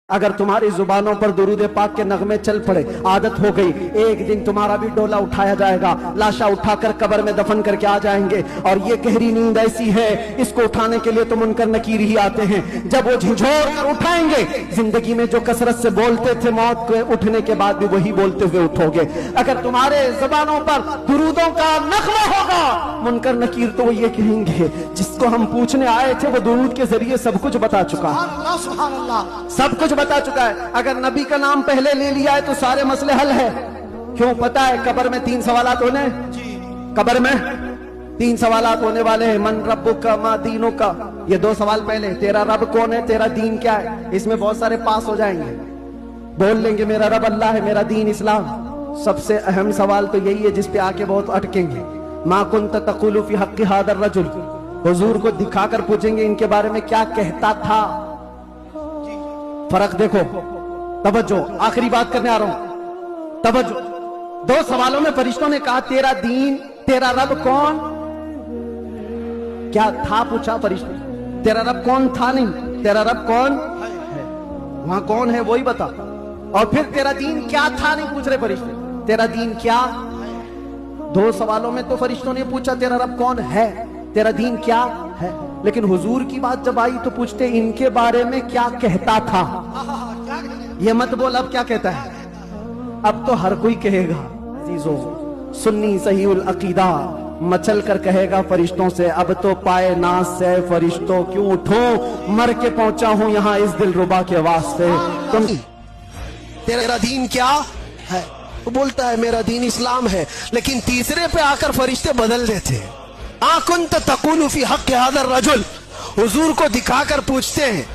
अगर तुम्हारी जुबानों पर दुरूद पाक के नगमे चल पड़े, आदत हो गई, एक दिन तुम्हारा भी डोला उठाया जाएगा, लाशा उठाकर कब्र में दफन करके आ जाएंगे। और ये गहरी नींद ऐसी है, इसको उठाने के लिए तो मुनकर नकीर ही आते हैं। जब वो झिझोर कर उठाएंगे, जिंदगी में जो कसरत से बोलते थे, मौत के उठने के बाद भी वही बोलते हुए उठोगे। अगर तुम्हारे जुबानों पर दुरूदों का नगमा होगा, मुनकर नकीर तो वो ये कहेंगे, जिसको हम पूछने आए थे वो दुरूद के जरिए सब कुछ बता चुका है, सब कुछ बता चुका है। अगर नबी का नाम पहले ले लिया है तो सारे मसले हल है। क्यों? पता है कब्र में 3 सवालात होने, कब्र में 3 सवालात होने वाले हैं। मन रब्बुका मा दीनुका, ये 2 सवाल पहले, तेरा रब कौन है, तेरा दीन क्या है। इसमें बहुत सारे पास हो जाएंगे, बोल लेंगे मेरा रब अल्लाह है, मेरा दीन इस्लाम। सबसे अहम सवाल तो यही है जिस पे आके बहुत अटकेंगे। मा कुंत तकुलु फी हक्की हादर रजुल, हुजूर को दिखाकर पूछेंगे इनके बारे में क्या कहता था। फर्क देखो, तवज्जो, आखिरी बात करने आ रहा हूं, तवज्जो। 2 सवालों में फरिश्तों ने कहा तेरा दीन, तेरा रब कौन, क्या था पूछा फरिश्ते, तेरा रब कौन था नहीं, तेरा रब कौन है, वहां कौन है वही बता। और फिर तेरा दीन क्या था नहीं पूछ रहे फरिश्ते, तेरा दीन क्या। 2 सवालों में तो फरिश्तों ने पूछा तेरा रब कौन है, तेरा दीन क्या है, लेकिन हुजूर की बात जब आई तो पूछते इनके बारे में क्या कहता था। ये मत बोल अब क्या कहता है, अब तो हर कोई कहेगा। अजीजों, सुन्नी सहीउल अकीदा मचल कर कहेगा फरिश्तों से, अब तो पाए नाज से फरिश्तों क्यों उठो, मर के पहुंचा हूं यहां इस दिलरुबा के वास्ते। तुम तेरा दीन क्या है, वो बोलता है मेरा दीन इस्लाम है, लेकिन तीसरे पे आकर फरिश्ते बदल देते हैं। आकुंत तकुलु फी हक़्क़ि हाज़ा रजुल, हुजूर को दिखाकर पूछते हैं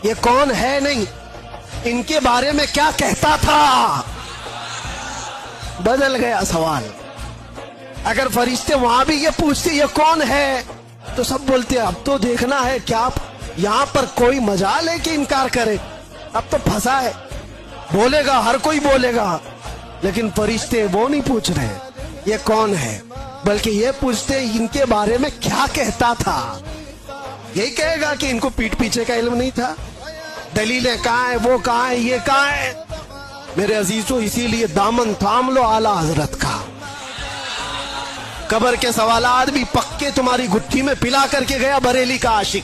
ये कौन है नहीं, इनके बारे में क्या कहता था। बदल गया सवाल। अगर फरिश्ते वहां भी ये पूछते ये कौन है, तो सब बोलते अब तो देखना है क्या यहां पर कोई मजाल है कि इनकार करे, अब तो फंसा है, बोलेगा हर कोई बोलेगा। लेकिन फरिश्ते वो नहीं पूछ रहे ये कौन है, बल्कि ये पूछते इनके बारे में क्या कहता था। यही कहेगा कि इनको पीठ पीछे का इल्म नहीं था, दलीलें कहाँ है, वो कहाँ है, ये कहाँ है। मेरे अजीजों, इसीलिए दामन थाम लो आला हजरत का। कब्र के सवालात भी पक्के तुम्हारी गुट्ठी में पिला करके गया बरेली का आशिक।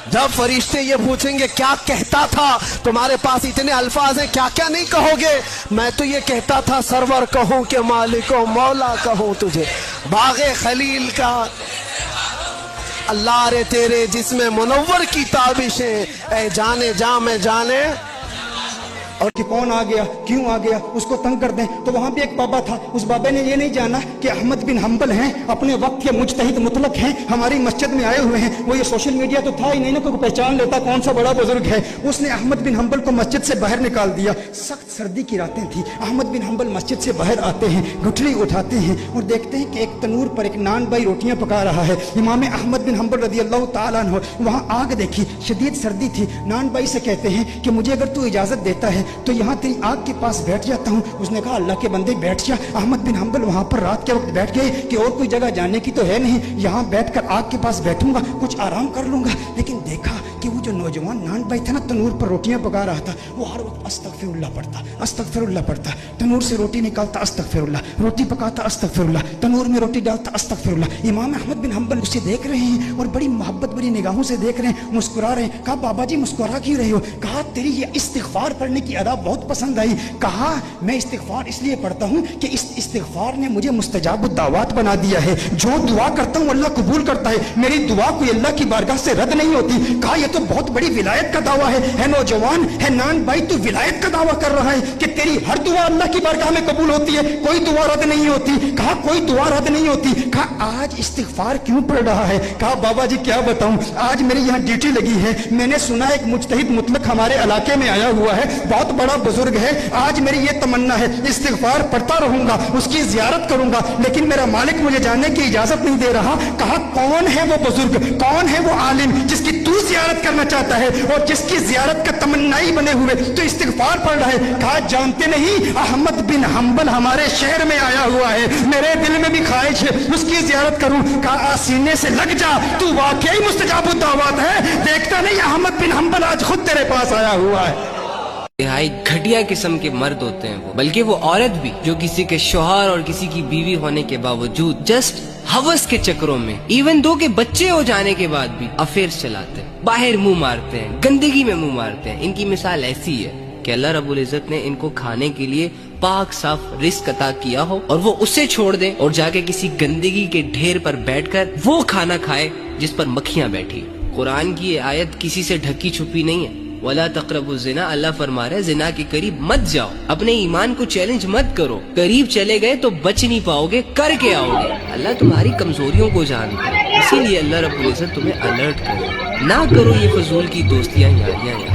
जब फरिश्ते ये पूछेंगे क्या कहता था, तुम्हारे पास इतने अल्फाज हैं, क्या क्या नहीं कहोगे। मैं तो ये कहता था सरवर कहूं कि मालिको मौला कहूं तुझे, बागे खलील का अल्लाह रे तेरे जिसमें मुनव्वर की ताबिशें, ऐ जाने जा में जाने। और कि कौन आ गया, क्यों आ गया, उसको तंग कर दें। तो वहां भी एक बाबा था, उस बाबे ने ये नहीं जाना कि अहमद बिन हम्बल हैं, अपने वक्त के मुज्तहिद मुतलक हैं, हमारी मस्जिद में आए हुए हैं। वो ये सोशल मीडिया तो था ही नहीं ना, कोई पहचान लेता कौन सा बड़ा बुजुर्ग है। उसने अहमद बिन हम्बल को मस्जिद से बाहर निकाल दिया। सख्त सर्दी की रातें थी, अहमद बिन हम्बल मस्जिद से बाहर आते हैं, गुठली उठाते हैं और देखते हैं कि एक तनूर पर एक नान भाई रोटियां पका रहा है। इमाम अहमद बिन हम्बल रज़ियल्लाहु ताला अन्हु वहां आग देखी, शदीद सर्दी थी। नान भाई से कहते हैं कि मुझे अगर तू इजाजत देता है तो यहाँ तेरी आग के पास बैठ जाता हूँ। उसने कहा अल्लाह के बंदे बैठ जा। अहमद बिन हम्बल वहां पर रात के वक्त बैठ गए कि और कोई जगह जाने की तो है नहीं, यहाँ बैठकर आग के पास बैठूंगा, कुछ आराम कर लूंगा। लेकिन देखा कि वो जो नौजवान नान भाई था ना, तनूर पर रोटियां पका रहा था, वो हर वक्त अस्तगफिरुल्लाह पढ़ता, अस्तगफिरुल्लाह पढ़ता। तनूर से रोटी निकालता, अस्तगफिरुल्लाह, रोटी पकाता, अस्तगफिरुल्लाह, तनूर में रोटी डालता, अस्तगफिरुल्लाह। इमाम अहमद बिन हम्बल उसे देख रहे हैं और बड़ी मोहब्बत भरी निगाहों से देख रहे हैं, मुस्कुरा रहे हैं। कहा बाबा जी मुस्कुरा क्यों रहे हो? कहा तेरी ये इस्तिगफार पढ़ने की अदा बहुत पसंद आई। कहा मैं इस्तिगफार इसलिए पढ़ता हूँ कि इस इस्तिगफार ने मुझे मुस्तजाब दावत बना दिया है। जो दुआ करता हूँ अल्लाह कबूल करता है, मेरी दुआ कोई अल्लाह की बारगाह से रद्द नहीं होती। कहा यह तो बहुत बड़ी विलायत का दावा है नौजवान, है नान भाई तू विलायत का दावा कर रहा है कि तेरी हर दुआ अल्लाह की बारगाह में कबूल होती है, कोई दुआ रद्द नहीं होती। कहा कोई दुआ रद्द नहीं होती। कहा आज इस्तिगफार क्यों पढ़ रहा है? कहा बाबा जी क्या बताऊं, आज मेरी यहाँ ड्यूटी लगी है, मैंने सुना एक मुज्तहिद मुतलक हमारे इलाके में आया हुआ है, बहुत बड़ा बुजुर्ग है, आज मेरी ये तमन्ना है इस्तिगफार पढ़ता रहूंगा, उसकी जियारत करूंगा, लेकिन मेरा मालिक मुझे जाने की इजाजत नहीं दे रहा। कहा कौन है वो बुजुर्ग, कौन है वो आलिम जिसकी तू जियारत زیارت کرنا چاہتا ہے اور جس کی زیارت کا تمنائی بنے ہوئے تو استغفار پڑھ رہا ہے. کہا جانتے نہیں احمد بن حنبل ہمارے شہر میں آیا ہوا ہے, میرے دل میں بھی خواہش ہے اس کی زیارت کروں. کہا سینے سے لگ جا, تو واقعی مستجاب الدعوات ہے, دیکھتا نہیں احمد بن حنبل آج خود تیرے پاس آیا ہوا ہے. نہائی گھٹیا قسم کے مرد ہوتے ہیں وہ, بلکہ وہ عورت بھی جو کسی کے شوہر اور کسی کی بیوی ہونے کے باوجود جسٹ ہوس کے چکروں میں ایون دو کے بچے ہو جانے کے بعد بھی افیئرز چلاتے ہیں, باہر منہ مارتے ہیں, گندگی میں منہ مارتے ہیں. ان کی مثال ایسی ہے کہ اللہ رب العزت نے ان کو کھانے کے لیے پاک صاف رزق عطا کیا ہو اور وہ اسے چھوڑ دیں اور جا کے کسی گندگی کے ڈھیر پر بیٹھ کر وہ کھانا کھائے جس پر مکھیاں بیٹھی. قرآن کی یہ آیت کسی سے ڈھکی چھپی نہیں ہے. وَلَا تَقْرَبُوا الزِّنَا, اللہ فرما رہا ہے زنا کے قریب مت جاؤ. اپنے ایمان کو چیلنج مت کرو, قریب چلے گئے تو بچ نہیں پاؤ گے, کر کے آؤ گے. اللہ تمہاری کمزوریوں کو جانتا ہے, اسی لیے اللہ رب العزت تمہیں الرٹ کرے. نہ کرو یہ فضول کی دوستیاں یاریاں یار.